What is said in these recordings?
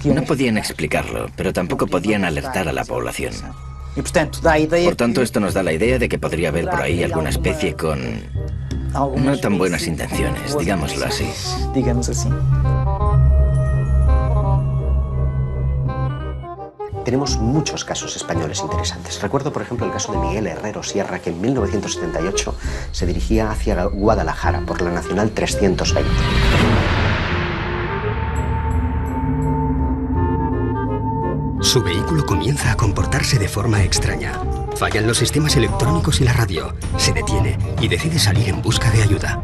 No podían explicarlo, pero tampoco podían alertar a la población. Por tanto, esto nos da la idea de que podría haber por ahí alguna especie con no tan buenas intenciones, digámoslo así. Tenemos muchos casos españoles interesantes. Recuerdo, por ejemplo, el caso de Miguel Herrero Sierra, que en 1978 se dirigía hacia Guadalajara por la Nacional 320. Su vehículo comienza a comportarse de forma extraña. Fallan los sistemas electrónicos y la radio. Se detiene y decide salir en busca de ayuda.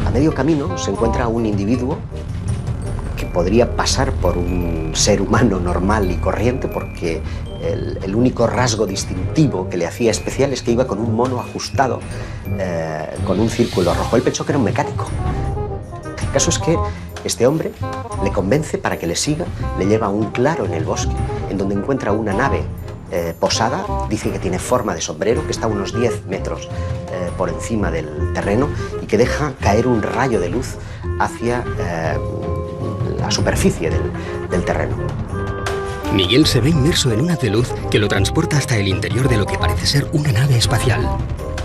A medio camino se encuentra un individuo que podría pasar por un ser humano normal y corriente, porque el único rasgo distintivo que le hacía especial es que iba con un mono ajustado, con un círculo rojo. Él pensó que era un mecánico. El caso es que este hombre le convence para que le siga, le lleva a un claro en el bosque, en donde encuentra una nave posada, dice que tiene forma de sombrero, que está a unos 10 metros por encima del terreno y que deja caer un rayo de luz hacia la superficie del terreno. Miguel se ve inmerso en un haz de luz que lo transporta hasta el interior de lo que parece ser una nave espacial.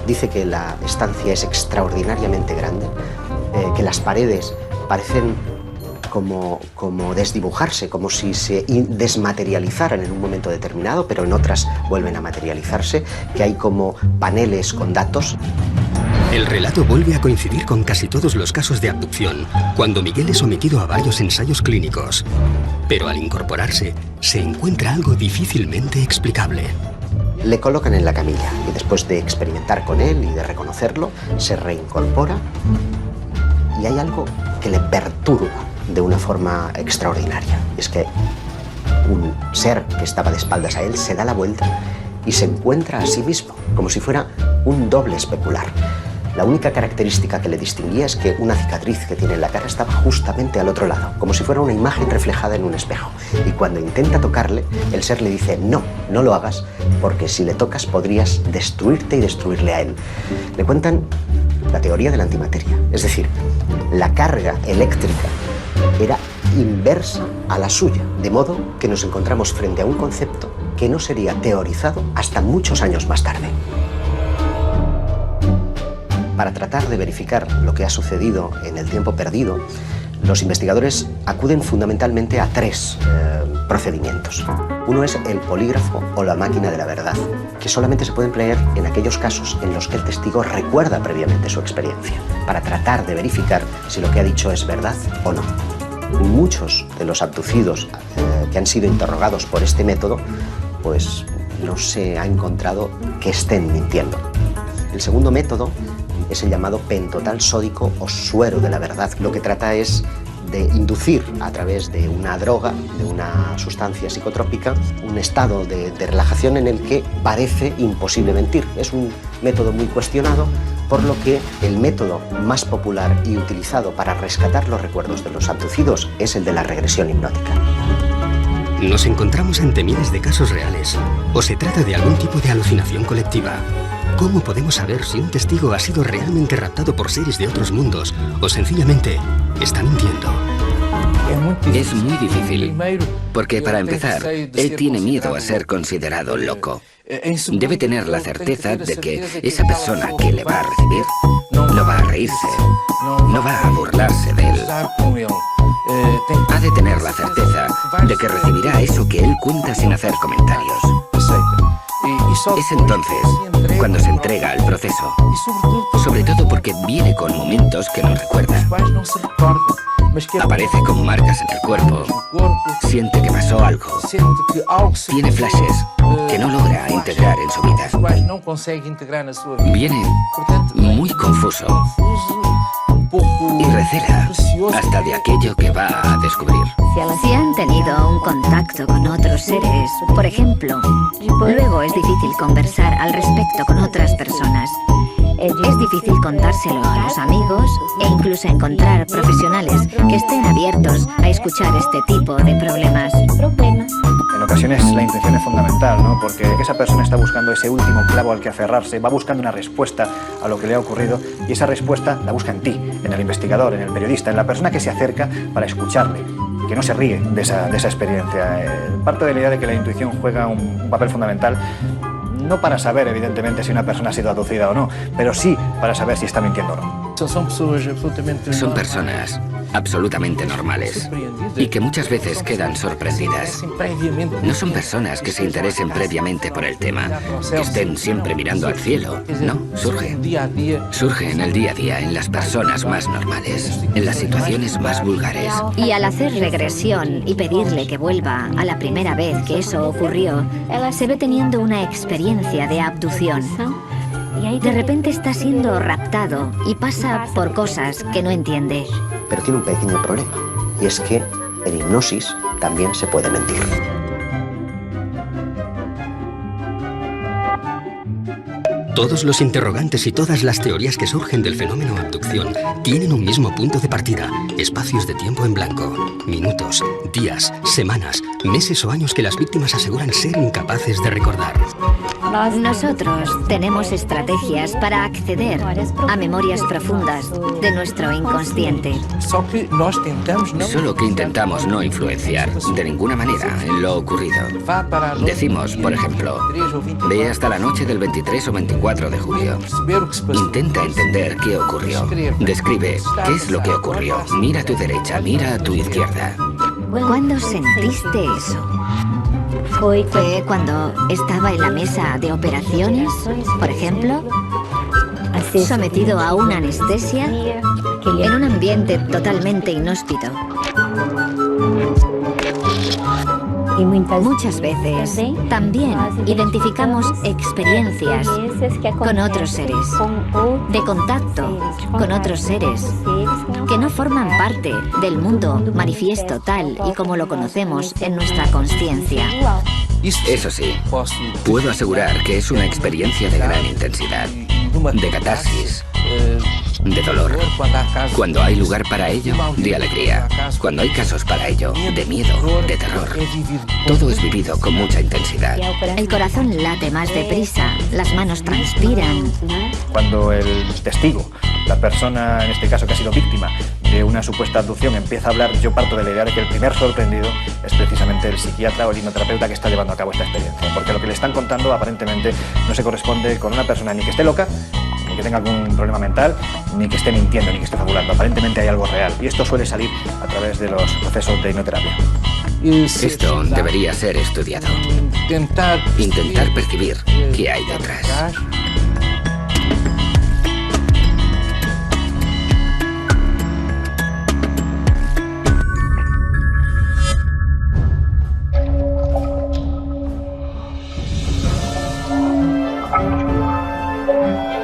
Dice que la estancia es extraordinariamente grande, que las paredes parecen como desdibujarse, como si se desmaterializaran en un momento determinado, pero en otras vuelven a materializarse, que hay como paneles con datos. El relato vuelve a coincidir con casi todos los casos de abducción, cuando Miguel es sometido a varios ensayos clínicos. Pero al incorporarse, se encuentra algo difícilmente explicable. Le colocan en la camilla y después de experimentar con él y de reconocerlo, se reincorpora y hay algo que le perturba de una forma extraordinaria. Es que un ser que estaba de espaldas a él se da la vuelta y se encuentra a sí mismo, como si fuera un doble especular. La única característica que le distinguía es que una cicatriz que tiene en la cara estaba justamente al otro lado, como si fuera una imagen reflejada en un espejo. Y cuando intenta tocarle, el ser le dice: no, no lo hagas, porque si le tocas podrías destruirte y destruirle a él. Le cuentan la teoría de la antimateria, es decir, la carga eléctrica era inversa a la suya, de modo que nos encontramos frente a un concepto que no sería teorizado hasta muchos años más tarde. Para tratar de verificar lo que ha sucedido en el tiempo perdido, los investigadores acuden fundamentalmente a tres procedimientos. Uno es el polígrafo o la máquina de la verdad, que solamente se puede emplear en aquellos casos en los que el testigo recuerda previamente su experiencia, para tratar de verificar si lo que ha dicho es verdad o no. Muchos de los abducidos que han sido interrogados por este método, pues no se ha encontrado que estén mintiendo. El segundo método es el llamado pentotal sódico o suero de la verdad. Lo que trata es de inducir a través de una droga, de una sustancia psicotrópica, un estado de relajación en el que parece imposible mentir. Es un método muy cuestionado, por lo que el método más popular y utilizado para rescatar los recuerdos de los abducidos es el de la regresión hipnótica. Nos encontramos ante miles de casos reales, o se trata de algún tipo de alucinación colectiva. ¿Cómo podemos saber si un testigo ha sido realmente raptado por seres de otros mundos o sencillamente está mintiendo? Es muy difícil, porque para empezar, él tiene miedo a ser considerado loco. Debe tener la certeza de que esa persona que le va a recibir no va a reírse, no va a burlarse de él. Ha de tener la certeza de que recibirá eso que él cuenta sin hacer comentarios. Es entonces cuando se entrega al proceso, sobre todo porque viene con momentos que no recuerda. Aparece con marcas en el cuerpo, siente que pasó algo, tiene flashes que no logra integrar en su vida. Viene muy confuso y recela hasta de aquello que va a descubrir. Si han tenido un contacto con otros seres, por ejemplo, luego es difícil conversar al respecto con otras personas. Es difícil contárselo a los amigos e incluso encontrar profesionales que estén abiertos a escuchar este tipo de problemas. En ocasiones la intención es fundamental, ¿no? Porque esa persona está buscando ese último clavo al que aferrarse, va buscando una respuesta a lo que le ha ocurrido y esa respuesta la busca en ti, en el investigador, en el periodista, en la persona que se acerca para escucharle, que no se ríe de esa experiencia. Parte de la idea de que la intuición juega un papel fundamental, no para saber, evidentemente, si una persona ha sido abducida o no, pero sí para saber si está mintiendo o no. Son personas absolutamente normales y que muchas veces quedan sorprendidas. No son personas que se interesen previamente por el tema, que estén siempre mirando al cielo. No, surge. Surge en el día a día, en las personas más normales, en las situaciones más vulgares. Y al hacer regresión y pedirle que vuelva a la primera vez que eso ocurrió, se ve teniendo una experiencia de abducción. De repente está siendo raptado y pasa por cosas que no entiende. Pero tiene un pequeño problema, y es que en hipnosis también se puede mentir. Todos los interrogantes y todas las teorías que surgen del fenómeno abducción tienen un mismo punto de partida, espacios de tiempo en blanco, minutos, días, semanas, meses o años que las víctimas aseguran ser incapaces de recordar. Nosotros tenemos estrategias para acceder a memorias profundas de nuestro inconsciente. Solo que intentamos no influenciar de ninguna manera en lo ocurrido. Decimos, por ejemplo, ve hasta la noche del 23 o 24 de julio. Intenta entender qué ocurrió. Describe qué es lo que ocurrió. Mira a tu derecha, mira a tu izquierda. ¿Cuándo sentiste eso? ¿Fue cuando estaba en la mesa de operaciones, por ejemplo? ¿Sometido a una anestesia? ¿En un ambiente totalmente inhóspito? Muchas veces también identificamos experiencias con otros seres, de contacto con otros seres que no forman parte del mundo manifiesto tal y como lo conocemos en nuestra consciencia. Eso sí, puedo asegurar que es una experiencia de gran intensidad, de catarsis, de dolor. Cuando hay lugar para ello, de alegría. Cuando hay casos para ello, de miedo, de terror. Todo es vivido con mucha intensidad. El corazón late más deprisa, las manos transpiran. Cuando el testigo, la persona en este caso que ha sido víctima de una supuesta abducción, empieza a hablar, yo parto de la idea de que el primer sorprendido es precisamente el psiquiatra o el hipnoterapeuta que está llevando a cabo esta experiencia, porque lo que le están contando aparentemente no se corresponde con una persona ni que esté loca, ni que tenga algún problema mental, ni que esté mintiendo, ni que esté fabulando. Aparentemente hay algo real y esto suele salir a través de los procesos de hipnoterapia. Esto debería ser estudiado. Intentar percibir qué hay detrás.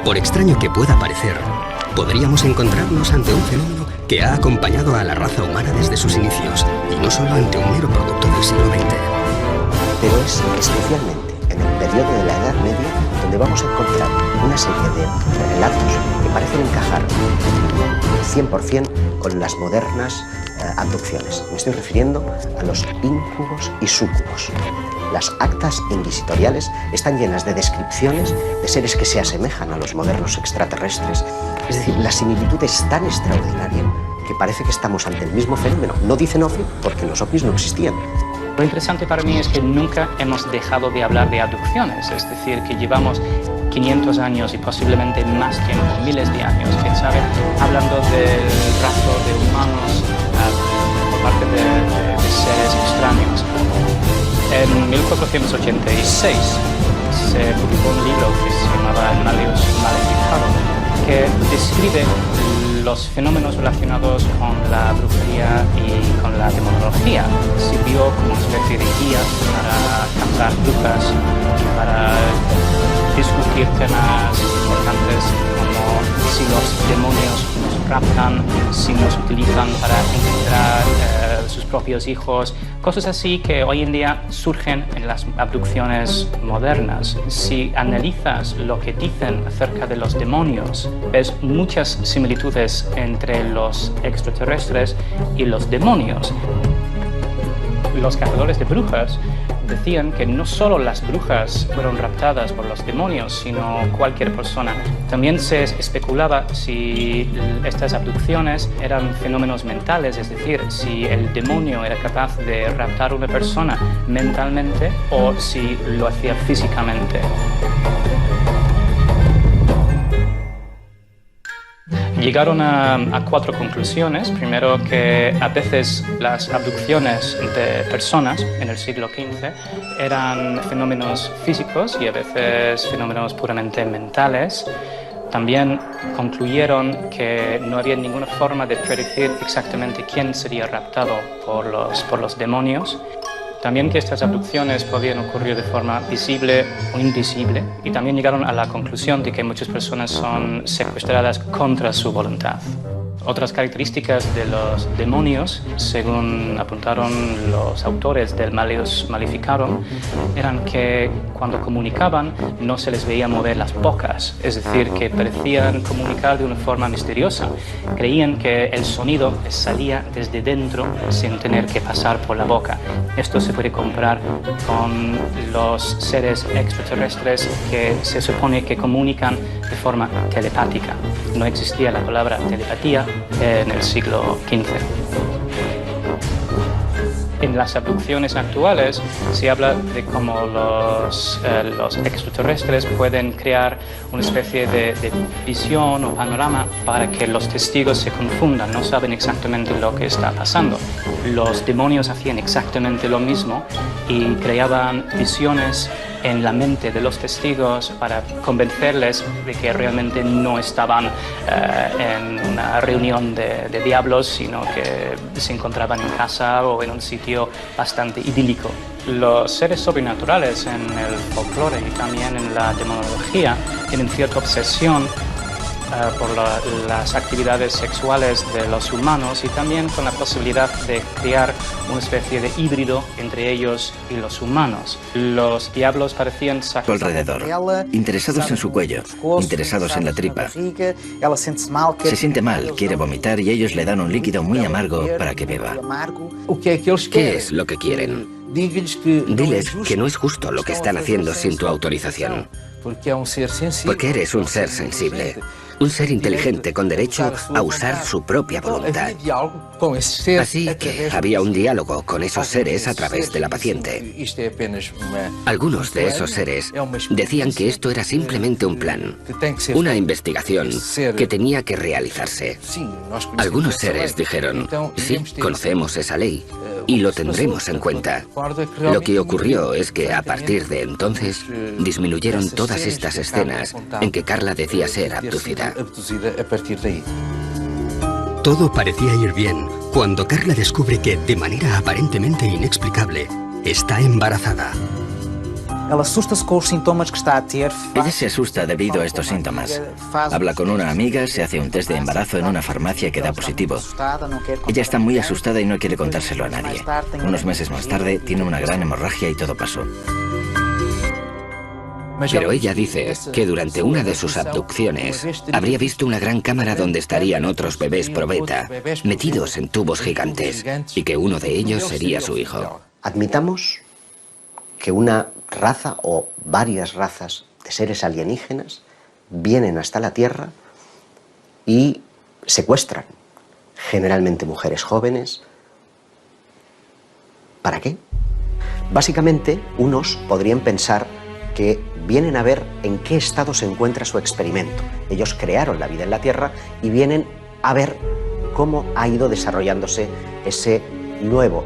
Por extraño que pueda parecer, podríamos encontrarnos ante un fenómeno que ha acompañado a la raza humana desde sus inicios, y no solo ante un mero producto del siglo XX. Pero es especialmente en el periodo de la Edad Media donde vamos a encontrar una serie de relatos que parecen encajar 100% con las modernas abducciones. Me estoy refiriendo a los íncubos y súcubos. Las actas inquisitoriales están llenas de descripciones de seres que se asemejan a los modernos extraterrestres. Es decir, la similitud es tan extraordinaria que parece que estamos ante el mismo fenómeno. No dicen ovni porque los ovnis no existían. Lo interesante para mí es que nunca hemos dejado de hablar de abducciones, es decir, que llevamos 500 años y posiblemente más tiempo, miles de años, quién sabe, hablando del rastro de humanos por parte de seres extraños. En 1486 se publicó un libro que se llamaba Animalius Maleficarum, que describe los fenómenos relacionados con la brujería y con la demonología. Sirvió como una especie de guía para cazar brujas, para discutir temas importantes como si los demonios nos raptan, si nos utilizan para engendrar sus propios hijos, cosas así que hoy en día surgen en las abducciones modernas. Si analizas lo que dicen acerca de los demonios, ves muchas similitudes entre los extraterrestres y los demonios. Los cazadores de brujas decían que no solo las brujas fueron raptadas por los demonios, sino cualquier persona. También se especulaba si estas abducciones eran fenómenos mentales, es decir, si el demonio era capaz de raptar a una persona mentalmente o si lo hacía físicamente. Llegaron a 4 conclusiones. Primero, que a veces las abducciones de personas en el siglo XV eran fenómenos físicos y a veces fenómenos puramente mentales. También concluyeron que no había ninguna forma de predecir exactamente quién sería raptado por los demonios. También que estas abducciones podían ocurrir de forma visible o invisible, y también llegaron a la conclusión de que muchas personas son secuestradas contra su voluntad. Otras características de los demonios, según apuntaron los autores del Malleus Maleficarum, eran que cuando comunicaban no se les veía mover las bocas, es decir, que parecían comunicar de una forma misteriosa. Creían que el sonido les salía desde dentro sin tener que pasar por la boca. Esto se puede comparar con los seres extraterrestres que se supone que comunican de forma telepática. No existía la palabra telepatía en el siglo XV. En las abducciones actuales se habla de cómo los extraterrestres pueden crear una especie de visión o panorama para que los testigos se confundan, no saben exactamente lo que está pasando. Los demonios hacían exactamente lo mismo y creaban visiones en la mente de los testigos para convencerles de que realmente no estaban en una reunión de diablos, sino que se encontraban en casa o en un sitio bastante idílico. Los seres sobrenaturales en el folclore y también en la demonología tienen cierta obsesión por las actividades sexuales de los humanos y también con la posibilidad de crear una especie de híbrido entre ellos y los humanos. Los diablos parecían sacar alrededor, interesados en su cuello, interesados en la tripa. Se siente mal, quiere vomitar y ellos le dan un líquido muy amargo para que beba. ¿Qué es lo que quieren? Diles que no es justo lo que están haciendo sin tu autorización. Porque eres un ser sensible. Un ser inteligente con derecho a usar su propia voluntad. Así que había un diálogo con esos seres a través de la paciente. Algunos de esos seres decían que esto era simplemente un plan, una investigación que tenía que realizarse. Algunos seres dijeron, sí, conocemos esa ley y lo tendremos en cuenta. Lo que ocurrió es que a partir de entonces disminuyeron todas estas escenas en que Carla decía ser abducida. Todo parecía ir bien cuando Carla descubre que, de manera aparentemente inexplicable, está embarazada. Ella se asusta debido a estos síntomas. Habla con una amiga, se hace un test de embarazo en una farmacia que da positivo. Ella está muy asustada y no quiere contárselo a nadie. Unos meses más tarde tiene una gran hemorragia y todo pasó. Pero ella dice que durante una de sus abducciones habría visto una gran cámara donde estarían otros bebés probeta metidos en tubos gigantes y que uno de ellos sería su hijo. Admitamos que una raza o varias razas de seres alienígenas vienen hasta la Tierra y secuestran generalmente mujeres jóvenes. ¿Para qué? Básicamente, unos podrían pensar que vienen a ver en qué estado se encuentra su experimento. Ellos crearon la vida en la Tierra y vienen a ver cómo ha ido desarrollándose ese nuevo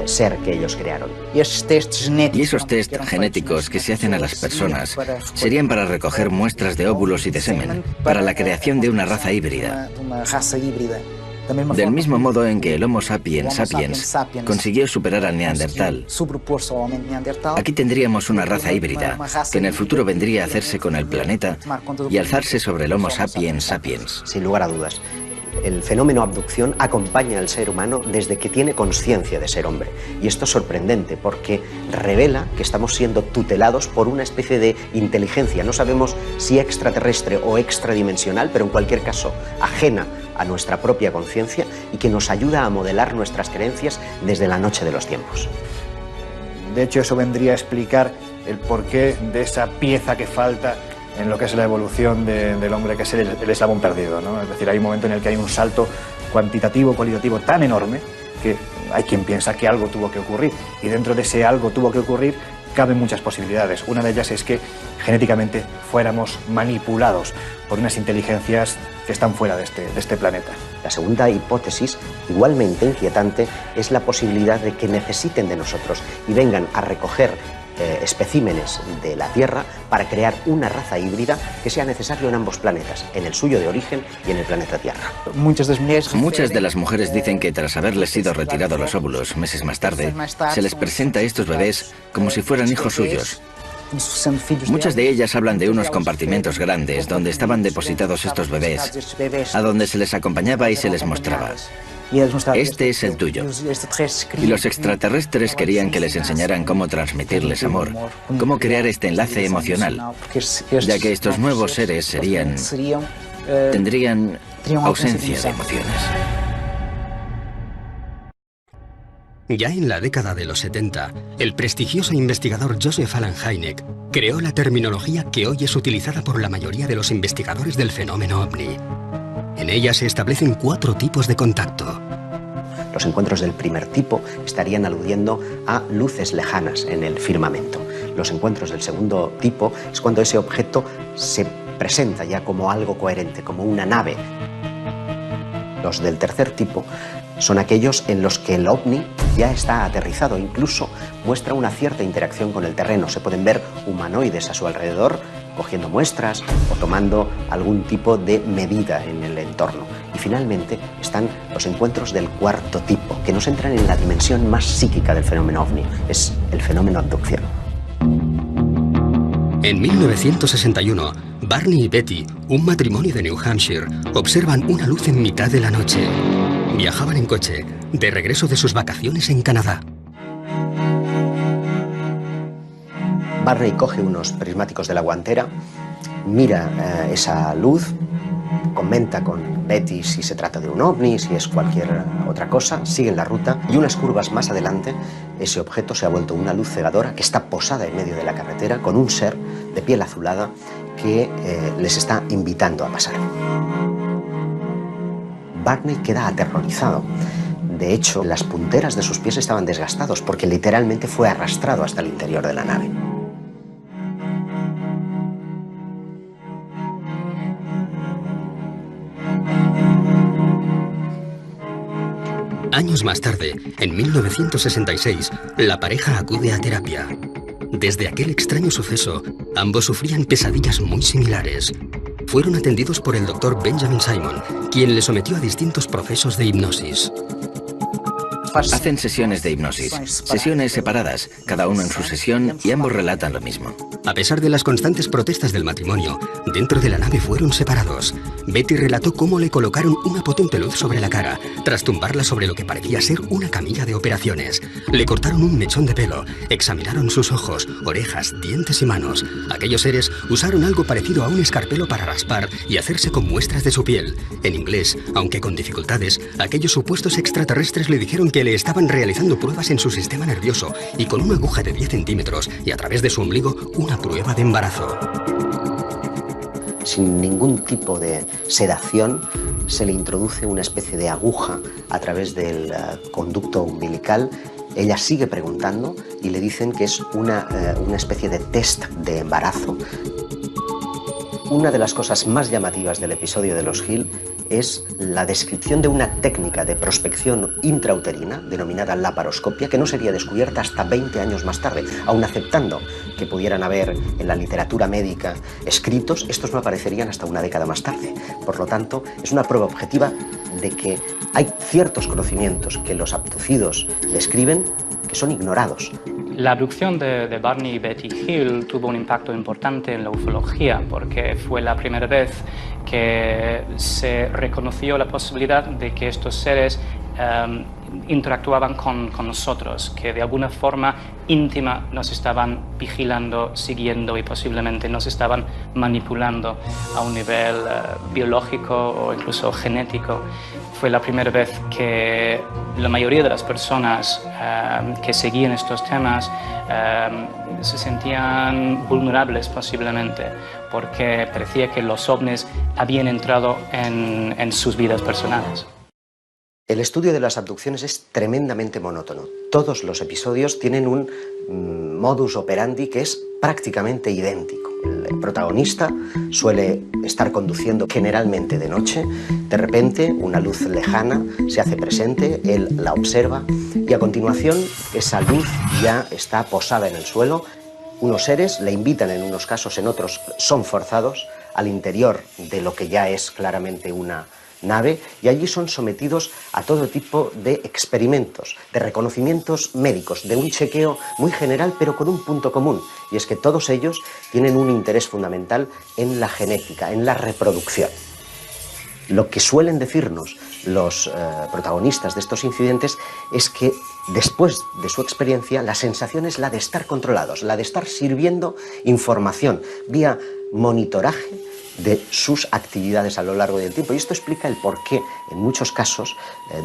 ser que ellos crearon. Y esos test genéticos que se hacen a las personas serían para recoger muestras de óvulos y de semen, para la creación de una raza híbrida. Del mismo modo en que el Homo sapiens sapiens consiguió superar al Neandertal. Aquí tendríamos una raza híbrida, que en el futuro vendría a hacerse con el planeta y alzarse sobre el Homo sapiens sapiens. Sin lugar a dudas. El fenómeno abducción acompaña al ser humano desde que tiene conciencia de ser hombre. Y esto es sorprendente porque revela que estamos siendo tutelados por una especie de inteligencia. No sabemos si extraterrestre o extradimensional, pero en cualquier caso ajena a nuestra propia conciencia y que nos ayuda a modelar nuestras creencias desde la noche de los tiempos. De hecho, eso vendría a explicar el porqué de esa pieza que falta en lo que es la evolución del hombre, que es el eslabón perdido, ¿no? Es decir, hay un momento en el que hay un salto cuantitativo, cualitativo tan enorme que hay quien piensa que algo tuvo que ocurrir, y dentro de ese algo tuvo que ocurrir caben muchas posibilidades. Una de ellas es que genéticamente fuéramos manipulados por unas inteligencias que están fuera de este planeta. La segunda hipótesis, igualmente inquietante, es la posibilidad de que necesiten de nosotros y vengan a recoger especímenes de la Tierra para crear una raza híbrida que sea necesario en ambos planetas, en el suyo de origen y en el planeta Tierra. Muchas de las mujeres dicen que tras haberles sido retirados los óvulos meses más tarde, se les presenta a estos bebés como si fueran hijos suyos. Muchas de ellas hablan de unos compartimentos grandes donde estaban depositados estos bebés, a donde se les acompañaba y se les mostraba: este es el tuyo. Y los extraterrestres querían que les enseñaran cómo transmitirles amor, cómo crear este enlace emocional, ya que estos nuevos seres tendrían ausencia de emociones. Ya en la década de los 70, el prestigioso investigador Joseph Allen Hynek creó la terminología que hoy es utilizada por la mayoría de los investigadores del fenómeno ovni. En ella se establecen 4 tipos de contacto. Los encuentros del primer tipo estarían aludiendo a luces lejanas en el firmamento. Los encuentros del segundo tipo es cuando ese objeto se presenta ya como algo coherente, como una nave. Los del tercer tipo son aquellos en los que el ovni ya está aterrizado, incluso muestra una cierta interacción con el terreno. Se pueden ver humanoides a su alrededor, cogiendo muestras o tomando algún tipo de medida en el entorno. Y finalmente están los encuentros del cuarto tipo, que nos entran en la dimensión más psíquica del fenómeno ovni, es el fenómeno abducción. En 1961, Barney y Betty, un matrimonio de New Hampshire, observan una luz en mitad de la noche. Viajaban en coche, de regreso de sus vacaciones en Canadá. Barney coge unos prismáticos de la guantera, mira esa luz, comenta con Betty si se trata de un ovni, si es cualquier otra cosa, siguen la ruta y unas curvas más adelante ese objeto se ha vuelto una luz cegadora que está posada en medio de la carretera con un ser de piel azulada que les está invitando a pasar. Barney queda aterrorizado. De hecho, las punteras de sus pies estaban desgastados porque literalmente fue arrastrado hasta el interior de la nave. Años más tarde, en 1966, la pareja acude a terapia. Desde aquel extraño suceso, ambos sufrían pesadillas muy similares. Fueron atendidos por el Dr. Benjamin Simon, quien les sometió a distintos procesos de hipnosis. Hacen sesiones de hipnosis, sesiones separadas, cada uno en su sesión, y ambos relatan lo mismo. A pesar de las constantes protestas del matrimonio, dentro de la nave fueron separados. Betty relató cómo le colocaron una potente luz sobre la cara, tras tumbarla sobre lo que parecía ser una camilla de operaciones. Le cortaron un mechón de pelo, examinaron sus ojos, orejas, dientes y manos. Aquellos seres usaron algo parecido a un escarpelo para raspar y hacerse con muestras de su piel. En inglés, aunque con dificultades, aquellos supuestos extraterrestres le dijeron que le estaban realizando pruebas en su sistema nervioso y con una aguja de 10 centímetros y a través de su ombligo una prueba de embarazo. Sin ningún tipo de sedación, se le introduce una especie de aguja a través del conducto umbilical. Ella sigue preguntando y le dicen que es una especie de test de embarazo. Una de las cosas más llamativas del episodio de los Hill es la descripción de una técnica de prospección intrauterina denominada laparoscopia que no sería descubierta hasta 20 años más tarde. Aun aceptando que pudieran haber en la literatura médica escritos, estos no aparecerían hasta una década más tarde. Por lo tanto, es una prueba objetiva de que hay ciertos conocimientos que los abducidos describen que son ignorados. La abducción de Barney y Betty Hill tuvo un impacto importante en la ufología porque fue la primera vez que se reconoció la posibilidad de que estos seres interactuaban con nosotros, que de alguna forma íntima nos estaban vigilando, siguiendo y posiblemente nos estaban manipulando a un nivel biológico o incluso genético. Fue la primera vez que la mayoría de las personas que seguían estos temas se sentían vulnerables posiblemente, porque parecía que los ovnis habían entrado en sus vidas personales. El estudio de las abducciones es tremendamente monótono. Todos los episodios tienen un modus operandi que es prácticamente idéntico. El protagonista suele estar conduciendo generalmente de noche. De repente, una luz lejana se hace presente, él la observa y a continuación esa luz ya está posada en el suelo. Unos seres le invitan en unos casos, en otros son forzados al interior de lo que ya es claramente una nave, y allí son sometidos a todo tipo de experimentos, de reconocimientos médicos, de un chequeo muy general pero con un punto común, y es que todos ellos tienen un interés fundamental en la genética, en la reproducción. Lo que suelen decirnos los protagonistas de estos incidentes es que después de su experiencia la sensación es la de estar controlados, la de estar sirviendo información vía monitoraje de sus actividades a lo largo del tiempo. Y esto explica el por qué en muchos casos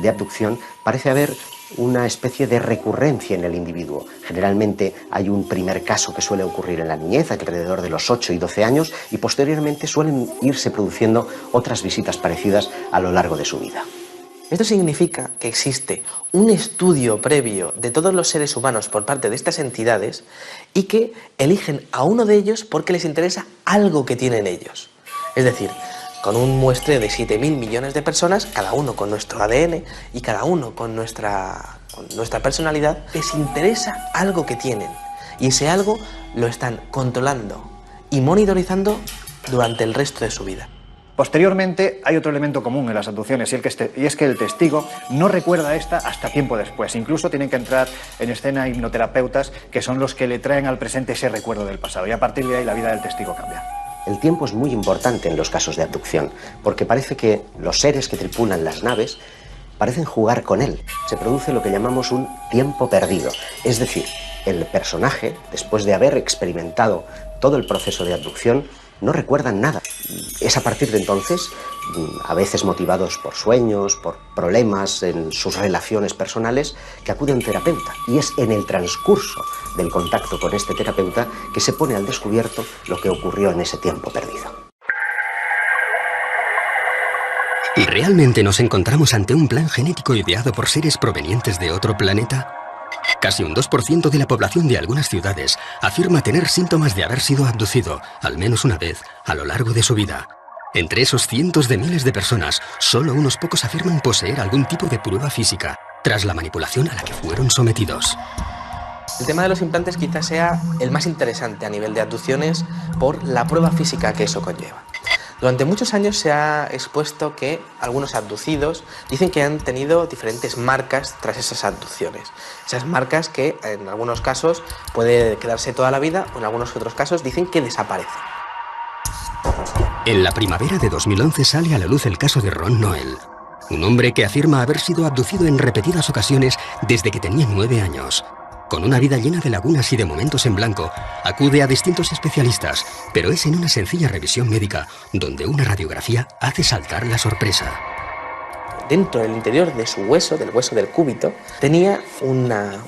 de abducción parece haber una especie de recurrencia en el individuo. Generalmente hay un primer caso que suele ocurrir en la niñez, alrededor de los 8 y 12 años, y posteriormente suelen irse produciendo otras visitas parecidas a lo largo de su vida. Esto significa que existe un estudio previo de todos los seres humanos por parte de estas entidades y que eligen a uno de ellos porque les interesa algo que tienen ellos. Es decir, con un muestreo de 7.000 millones de personas, cada uno con nuestro ADN y cada uno con nuestra personalidad, les interesa algo que tienen. Y ese algo lo están controlando y monitorizando durante el resto de su vida. Posteriormente hay otro elemento común en las abducciones y es que el testigo no recuerda esta hasta tiempo después. Incluso tienen que entrar en escena hipnoterapeutas que son los que le traen al presente ese recuerdo del pasado, y a partir de ahí la vida del testigo cambia. El tiempo es muy importante en los casos de abducción, porque parece que los seres que tripulan las naves parecen jugar con él. Se produce lo que llamamos un tiempo perdido, es decir, el personaje, después de haber experimentado todo el proceso de abducción, no recuerdan nada. Es a partir de entonces, a veces motivados por sueños, por problemas en sus relaciones personales, que acuden a un terapeuta. Y es en el transcurso del contacto con este terapeuta que se pone al descubierto lo que ocurrió en ese tiempo perdido. ¿Realmente nos encontramos ante un plan genético ideado por seres provenientes de otro planeta? Casi un 2% de la población de algunas ciudades afirma tener síntomas de haber sido abducido, al menos una vez, a lo largo de su vida. Entre esos cientos de miles de personas, solo unos pocos afirman poseer algún tipo de prueba física, tras la manipulación a la que fueron sometidos. El tema de los implantes quizás sea el más interesante a nivel de abducciones por la prueba física que eso conlleva. Durante muchos años se ha expuesto que algunos abducidos dicen que han tenido diferentes marcas tras esas abducciones. Esas marcas que en algunos casos puede quedarse toda la vida o en algunos otros casos dicen que desaparecen. En la primavera de 2011 sale a la luz el caso de Ron Noel, un hombre que afirma haber sido abducido en repetidas ocasiones desde que tenía 9 años. Con una vida llena de lagunas y de momentos en blanco, acude a distintos especialistas, pero es en una sencilla revisión médica donde una radiografía hace saltar la sorpresa. Dentro del interior de su hueso, del hueso del cúbito, tenía una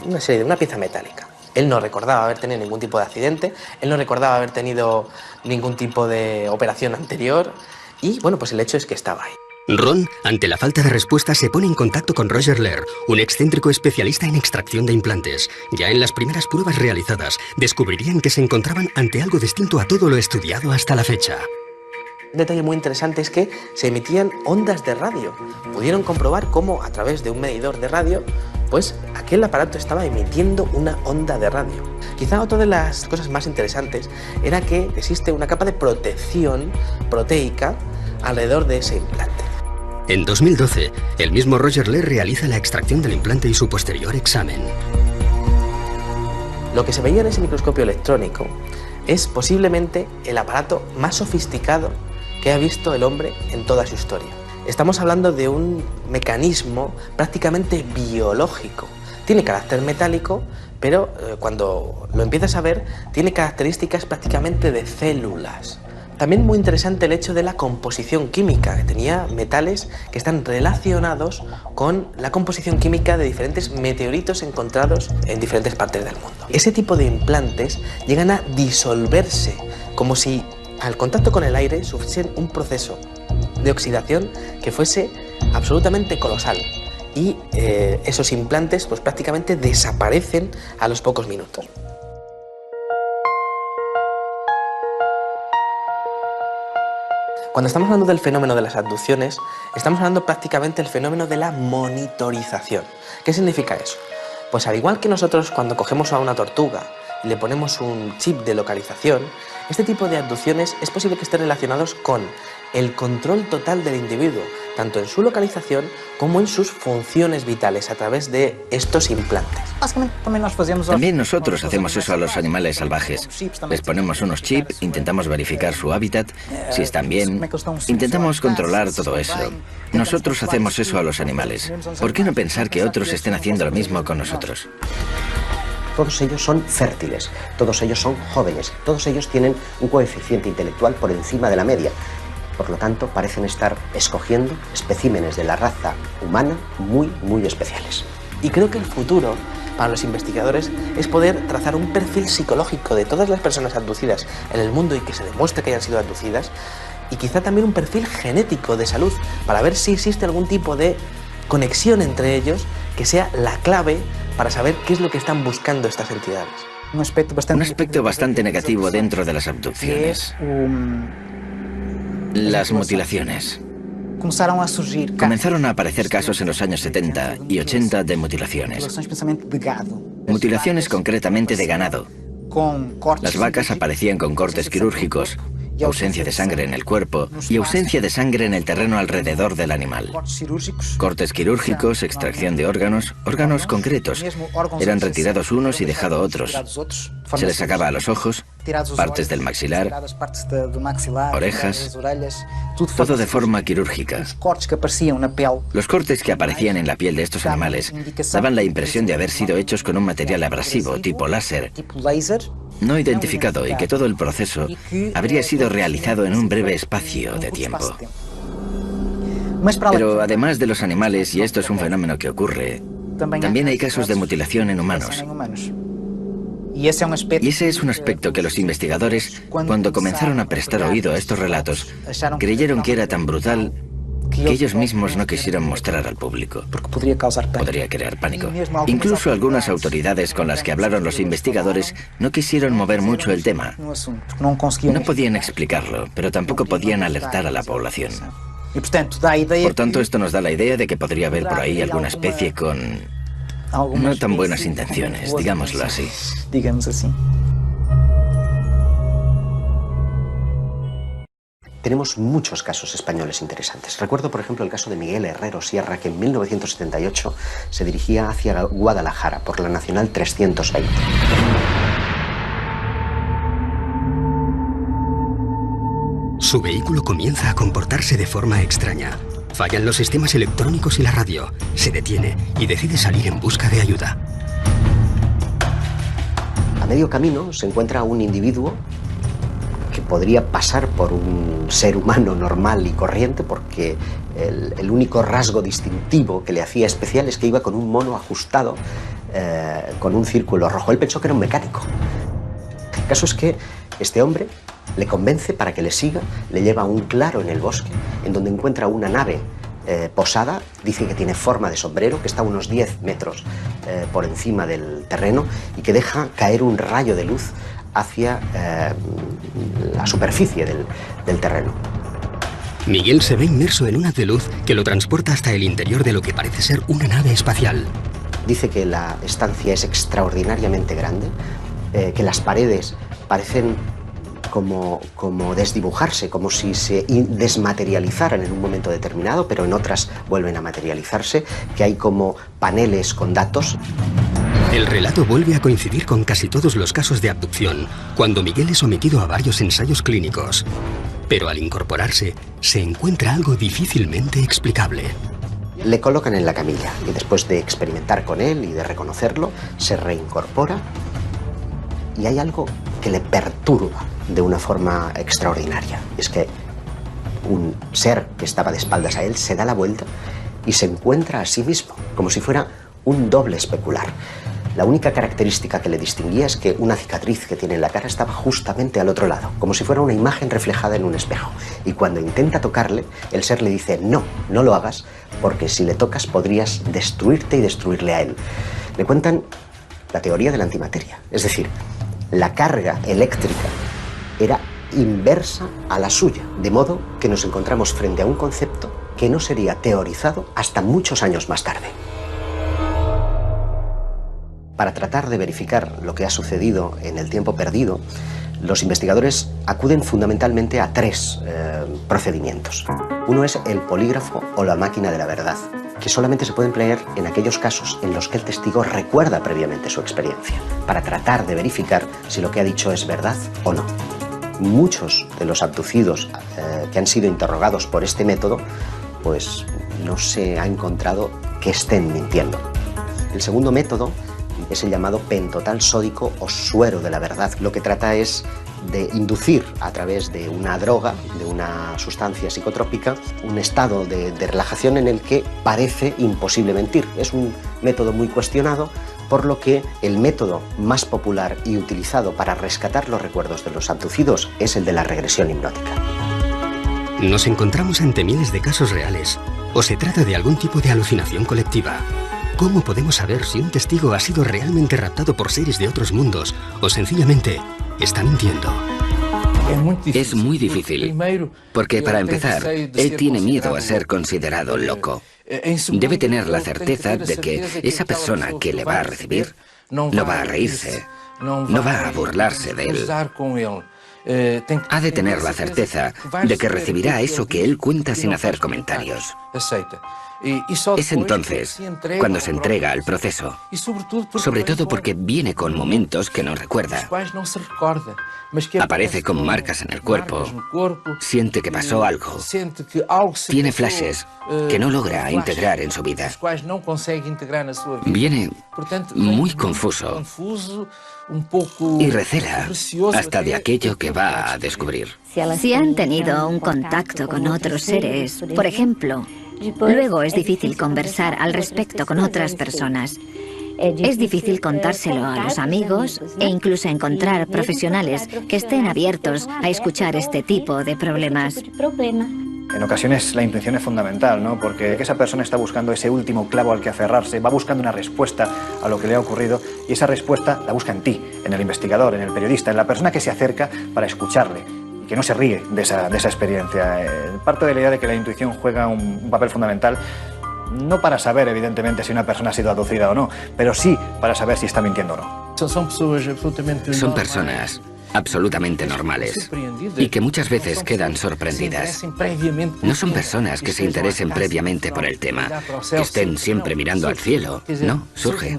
pieza metálica. Él no recordaba haber tenido ningún tipo de accidente, él no recordaba haber tenido ningún tipo de operación anterior y, bueno, pues el hecho es que estaba ahí. Ron, ante la falta de respuesta, se pone en contacto con Roger Lehr, un excéntrico especialista en extracción de implantes. Ya en las primeras pruebas realizadas, descubrirían que se encontraban ante algo distinto a todo lo estudiado hasta la fecha. Un detalle muy interesante es que se emitían ondas de radio. Pudieron comprobar cómo, a través de un medidor de radio, pues aquel aparato estaba emitiendo una onda de radio. Quizá otra de las cosas más interesantes era que existe una capa de protección proteica alrededor de ese implante. En 2012, el mismo Roger Lehr realiza la extracción del implante y su posterior examen. Lo que se veía en ese microscopio electrónico es posiblemente el aparato más sofisticado que ha visto el hombre en toda su historia. estamos hablando de un mecanismo prácticamente biológico. Tiene carácter metálico, pero cuando lo empiezas a ver, tiene características prácticamente de células. También muy interesante el hecho de la composición química, que tenía metales que están relacionados con la composición química de diferentes meteoritos encontrados en diferentes partes del mundo. Ese tipo de implantes llegan a disolverse, como si al contacto con el aire sufriesen un proceso de oxidación que fuese absolutamente colosal. Y esos implantes pues prácticamente desaparecen a los pocos minutos. Cuando estamos hablando del fenómeno de las abducciones, estamos hablando prácticamente del fenómeno de la monitorización. ¿Qué significa eso? Pues al igual que nosotros cuando cogemos a una tortuga y le ponemos un chip de localización, este tipo de abducciones es posible que estén relacionados con el control total del individuo, tanto en su localización como en sus funciones vitales a través de estos implantes. También nosotros hacemos eso a los animales salvajes. Les ponemos unos chips, intentamos verificar su hábitat, si están bien, intentamos controlar todo eso. Nosotros hacemos eso a los animales. ¿Por qué no pensar que otros estén haciendo lo mismo con nosotros? Todos ellos son fértiles, todos ellos son jóvenes, todos ellos tienen un coeficiente intelectual por encima de la media. Por lo tanto, parecen estar escogiendo especímenes de la raza humana muy especiales. Y creo que el futuro para los investigadores es poder trazar un perfil psicológico de todas las personas abducidas en el mundo y que se demuestre que hayan sido abducidas, y quizá también un perfil genético de salud para ver si existe algún tipo de conexión entre ellos que sea la clave para saber qué es lo que están buscando estas entidades. Un aspecto bastante negativo dentro de las abducciones. Las mutilaciones. Comenzaron a aparecer casos en los años 70 y 80 de mutilaciones. Mutilaciones concretamente de ganado. Las vacas aparecían con cortes quirúrgicos, ausencia de sangre en el cuerpo y ausencia de sangre en el terreno alrededor del animal. Cortes quirúrgicos, extracción de órganos concretos. Eran retirados unos y dejado otros. Se les sacaba a los ojos, partes del maxilar, orejas, todo de forma quirúrgica. Los cortes que aparecían en la piel de estos animales daban la impresión de haber sido hechos con un material abrasivo tipo láser, no identificado, y que todo el proceso habría sido realizado en un breve espacio de tiempo. Pero además de los animales, y esto es un fenómeno que ocurre, también hay casos de mutilación en humanos. Y ese es un aspecto que los investigadores, cuando comenzaron a prestar oído a estos relatos, creyeron que era tan brutal que ellos mismos no quisieron mostrar al público. Podría crear pánico. Incluso algunas autoridades con las que hablaron los investigadores no quisieron mover mucho el tema. No podían explicarlo, pero tampoco podían alertar a la población. Por tanto, esto nos da la idea de que podría haber por ahí alguna especie con no tan buenas intenciones, digámoslo así. Tenemos muchos casos españoles interesantes. Recuerdo, por ejemplo, el caso de Miguel Herrero Sierra, que en 1978 se dirigía hacia Guadalajara por la Nacional 320. Su vehículo comienza a comportarse de forma extraña. Fallan los sistemas electrónicos y la radio. Se detiene y decide salir en busca de ayuda. A medio camino se encuentra un individuo que podría pasar por un ser humano normal y corriente, porque el único rasgo distintivo que le hacía especial es que iba con un mono ajustado con un círculo rojo. Él pensó que era un mecánico. El caso es que este hombre le convence para que le siga, le lleva a un claro en el bosque, en donde encuentra una nave posada, dice que tiene forma de sombrero, que está a unos 10 metros por encima del terreno y que deja caer un rayo de luz hacia la superficie del terreno. Miguel se ve inmerso en un haz de luz que lo transporta hasta el interior de lo que parece ser una nave espacial. Dice que la estancia es extraordinariamente grande, que las paredes parecen como desdibujarse, como si se desmaterializaran en un momento determinado, pero en otras vuelven a materializarse, que hay como paneles con datos. El relato vuelve a coincidir con casi todos los casos de abducción, cuando Miguel es sometido a varios ensayos clínicos. Pero al incorporarse, se encuentra algo difícilmente explicable. Le colocan en la camilla y después de experimentar con él y de reconocerlo, se reincorpora y hay algo que le perturba de una forma extraordinaria. Es que un ser que estaba de espaldas a él se da la vuelta y se encuentra a sí mismo, como si fuera un doble especular. La única característica que le distinguía es que una cicatriz que tiene en la cara estaba justamente al otro lado, como si fuera una imagen reflejada en un espejo. Y cuando intenta tocarle, el ser le dice, no, no lo hagas, porque si le tocas podrías destruirte y destruirle a él. Le cuentan la teoría de la antimateria, es decir, la carga eléctrica era inversa a la suya, de modo que nos encontramos frente a un concepto que no sería teorizado hasta muchos años más tarde. Para tratar de verificar lo que ha sucedido en el tiempo perdido, los investigadores acuden fundamentalmente a tres procedimientos. Uno es el polígrafo o la máquina de la verdad, que solamente se puede emplear en aquellos casos en los que el testigo recuerda previamente su experiencia, para tratar de verificar si lo que ha dicho es verdad o no. Muchos de los abducidos que han sido interrogados por este método, pues no se ha encontrado que estén mintiendo. El segundo método es el llamado pentotal sódico o suero de la verdad. Lo que trata es de inducir a través de una droga, de una sustancia psicotrópica, un estado de relajación en el que parece imposible mentir. Es un método muy cuestionado, por lo que el método más popular y utilizado para rescatar los recuerdos de los abducidos es el de la regresión hipnótica. Nos encontramos ante miles de casos reales, o se trata de algún tipo de alucinación colectiva. ¿Cómo podemos saber si un testigo ha sido realmente raptado por seres de otros mundos o sencillamente está mintiendo? Es muy difícil, porque para empezar, él tiene miedo a ser considerado loco. Debe tener la certeza de que esa persona que le va a recibir no va a reírse, no va a burlarse de él. Ha de tener la certeza de que recibirá eso que él cuenta sin hacer comentarios. Es entonces cuando se entrega al proceso, sobre todo porque viene con momentos que no recuerda. Aparece con marcas en el cuerpo, siente que pasó algo, tiene flashes que no logra integrar en su vida. Viene muy confuso y recela hasta de aquello que va a descubrir. Si han tenido un contacto con otros seres, por ejemplo, luego es difícil conversar al respecto con otras personas. Es difícil contárselo a los amigos e incluso encontrar profesionales que estén abiertos a escuchar este tipo de problemas. En ocasiones la intuición es fundamental, ¿no? Porque esa persona está buscando ese último clavo al que aferrarse, va buscando una respuesta a lo que le ha ocurrido y esa respuesta la busca en ti, en el investigador, en el periodista, en la persona que se acerca para escucharle y que no se ríe de esa experiencia. Parto de la idea de que la intuición juega un papel fundamental, no para saber, evidentemente, si una persona ha sido abducida o no, pero sí para saber si está mintiendo o no. Son personas absolutamente normales y que muchas veces quedan sorprendidas. No son personas que se interesen previamente por el tema, que estén siempre mirando al cielo. No, surge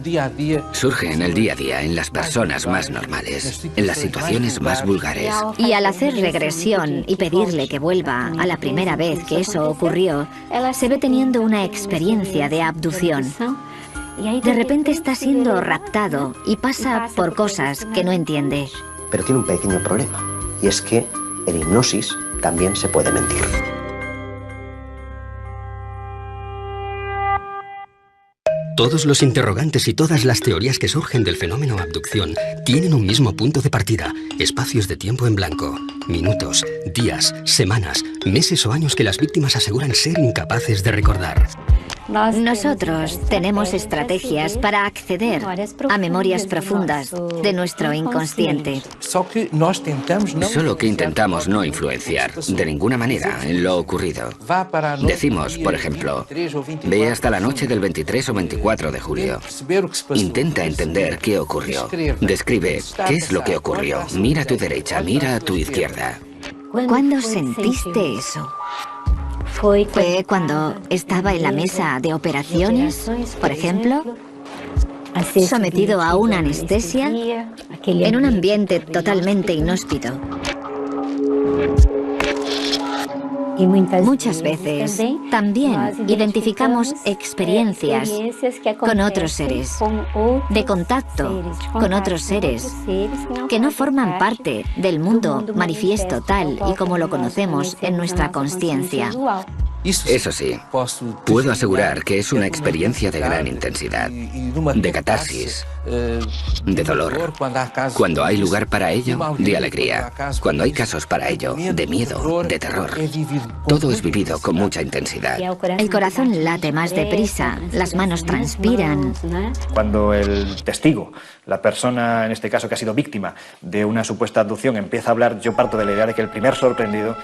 en el día a día, en las personas más normales, en las situaciones más vulgares. Y al hacer regresión y pedirle que vuelva a la primera vez que eso ocurrió, se ve teniendo una experiencia de abducción. De repente está siendo raptado y pasa por cosas que no entiende. Pero tiene un pequeño problema, y es que en hipnosis también se puede mentir. Todos los interrogantes y todas las teorías que surgen del fenómeno abducción tienen un mismo punto de partida, espacios de tiempo en blanco, minutos, días, semanas, meses o años que las víctimas aseguran ser incapaces de recordar. Nosotros tenemos estrategias para acceder a memorias profundas de nuestro inconsciente. Solo que intentamos no influenciar de ninguna manera en lo ocurrido. Decimos, por ejemplo, ve hasta la noche del 23 o 24 de julio. Intenta entender qué ocurrió. Describe qué es lo que ocurrió. Mira a tu derecha, mira a tu izquierda. ¿Cuándo sentiste eso? ¿Fue cuando estaba en la mesa de operaciones, por ejemplo? ¿Sometido a una anestesia? ¿En un ambiente totalmente inhóspito? Muchas veces también identificamos experiencias con otros seres, de contacto con otros seres que no forman parte del mundo manifiesto tal y como lo conocemos en nuestra consciencia. Eso sí, puedo asegurar que es una experiencia de gran intensidad, de catarsis, de dolor. Cuando hay lugar para ello, de alegría. Cuando hay casos para ello, de miedo, de terror. Todo es vivido con mucha intensidad. El corazón late más deprisa, las manos transpiran. Cuando el testigo, la persona en este caso que ha sido víctima de una supuesta abducción, empieza a hablar, yo parto de la idea de que el primer sorprendido